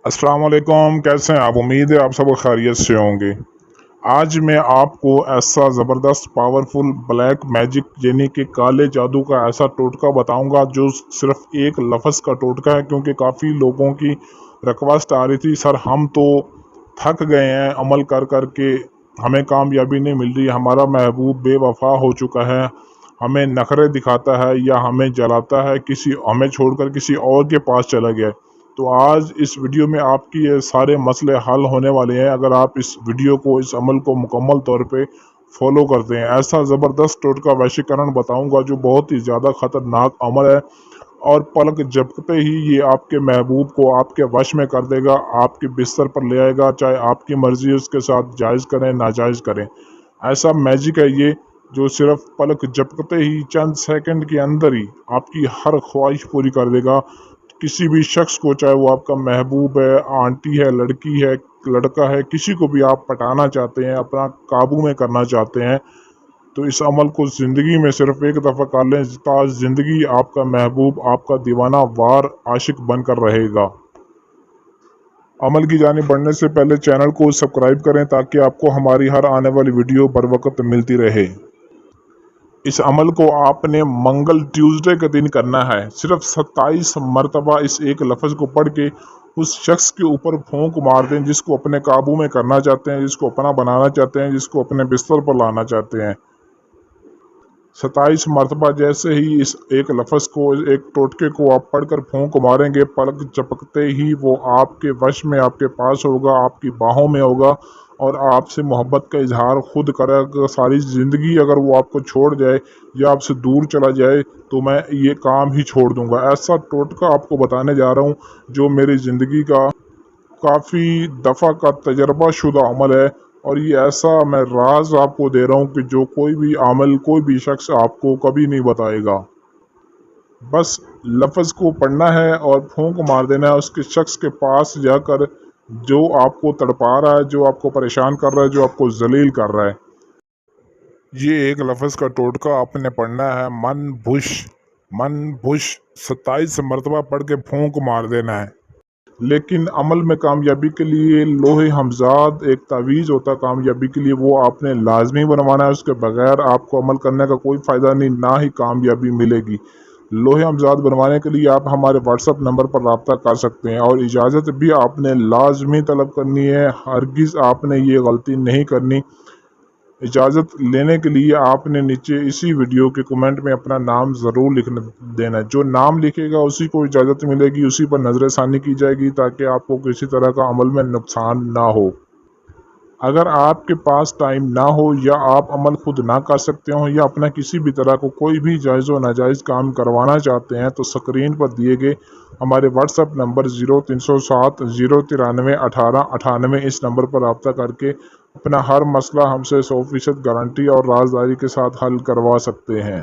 अस्सलाम वालेकुम। कैसे हैं आप? उम्मीद है आप सब खैरियत से होंगे। आज मैं आपको ऐसा ज़बरदस्त पावरफुल ब्लैक मैजिक यानी कि काले जादू का ऐसा टोटका बताऊंगा जो सिर्फ एक लफ्ज़ का टोटका है, क्योंकि काफ़ी लोगों की रिक्वेस्ट आ रही थी, सर हम तो थक गए हैं अमल कर कर के, हमें कामयाबी नहीं मिल रही, हमारा महबूब बेवफा हो चुका है, हमें नखरे दिखाता है या हमें जलाता है, हमें छोड़कर किसी और के पास चला गया है। तो आज इस वीडियो में आपकी ये सारे मसले हल होने वाले हैं अगर आप इस वीडियो को, इस अमल को मुकम्मल तौर पे फॉलो करते हैं। ऐसा ज़बरदस्त टोटका वशीकरण बताऊंगा जो बहुत ही ज़्यादा ख़तरनाक अमल है और पलक झपकते ही ये आपके महबूब को आपके वश में कर देगा, आपके बिस्तर पर ले आएगा, चाहे आपकी मर्ज़ी उसके साथ जायज़ करें नाजायज़ करें। ऐसा मैजिक है ये जो सिर्फ पलक झपकते ही चंद सेकंड के अंदर ही आपकी हर ख्वाहिश पूरी कर देगा। किसी भी शख्स को, चाहे वो आपका महबूब है, आंटी है, लड़की है, लड़का है, किसी को भी आप पटाना चाहते हैं, अपना काबू में करना चाहते हैं, तो इस अमल को ज़िंदगी में सिर्फ एक दफ़ा कर लें, ज़िंदगी आपका महबूब आपका दीवाना वार आशिक बनकर रहेगा। अमल की जानिब बढ़ने से पहले चैनल को सब्सक्राइब करें ताकि आपको हमारी हर आने वाली वीडियो बर वक्त मिलती रहे। इस अमल को आपने मंगल ट्यूसडे के दिन करना है। सिर्फ 27 मरतबा इस एक लफ्ज़ को पढ़ के उस शख्स के ऊपर फूंक मार दें जिसको अपने काबू में करना चाहते हैं, जिसको अपना बनाना चाहते हैं, जिसको अपने बिस्तर पर लाना चाहते हैं। 27 मरतबा जैसे ही इस एक लफ्ज़ को, एक टोटके को आप पढ़कर फूंक मारेंगे, पलक झपकते ही वो आपके वश में, आपके पास होगा, आपकी बाहों में होगा और आपसे मोहब्बत का इजहार खुद करेगा। सारी ज़िंदगी अगर वो आपको छोड़ जाए या आपसे दूर चला जाए तो मैं ये काम ही छोड़ दूंगा। ऐसा टोटका आपको बताने जा रहा हूँ जो मेरी ज़िंदगी का काफ़ी दफ़ा का तजर्बा शुदा अमल है और ये ऐसा मैं राज आपको दे रहा हूँ कि जो कोई भी अमल, कोई भी शख्स आपको कभी नहीं बताएगा। बस लफ्ज़ को पढ़ना है और फूंक मार देना है उसके शख्स के पास जाकर जो आपको तड़पा रहा है, जो आपको परेशान कर रहा है, जो आपको जलील कर रहा है। ये एक लफ्ज़ का टोटका आपने पढ़ना है, मन बुश 27 मरतबा पढ़ के फूंक मार देना है। लेकिन अमल में कामयाबी के लिए लोहे हमजाद एक तावीज़ होता है कामयाबी के लिए, वो आपने लाजमी बनवाना है। उसके बगैर आपको अमल करने का कोई फ़ायदा नहीं, ना ही कामयाबी मिलेगी। लोहे हमजाद बनवाने के लिए आप हमारे व्हाट्सअप नंबर पर रब्ता कर सकते हैं और इजाज़त भी आपने लाजमी तलब करनी है। हरगिज़ आपने ये गलती नहीं करनी। इजाज़त लेने के लिए आपने नीचे इसी वीडियो के कमेंट में अपना नाम ज़रूर लिख देना है। जो नाम लिखेगा उसी को इजाज़त मिलेगी, उसी पर नज़र षानी की जाएगी ताकि आपको किसी तरह का अमल में नुकसान ना हो। अगर आपके पास टाइम ना हो या आप अमल खुद ना कर सकते हो या अपना किसी भी तरह को कोई भी जायज़ व नाजायज़ काम करवाना चाहते हैं तो स्क्रीन पर दिए गए हमारे व्हाट्सएप नंबर 0307 093 18 98 इस नंबर पर रब्ता करके अपना हर मसला हमसे 100% गारंटी और राजदारी के साथ हल करवा सकते हैं।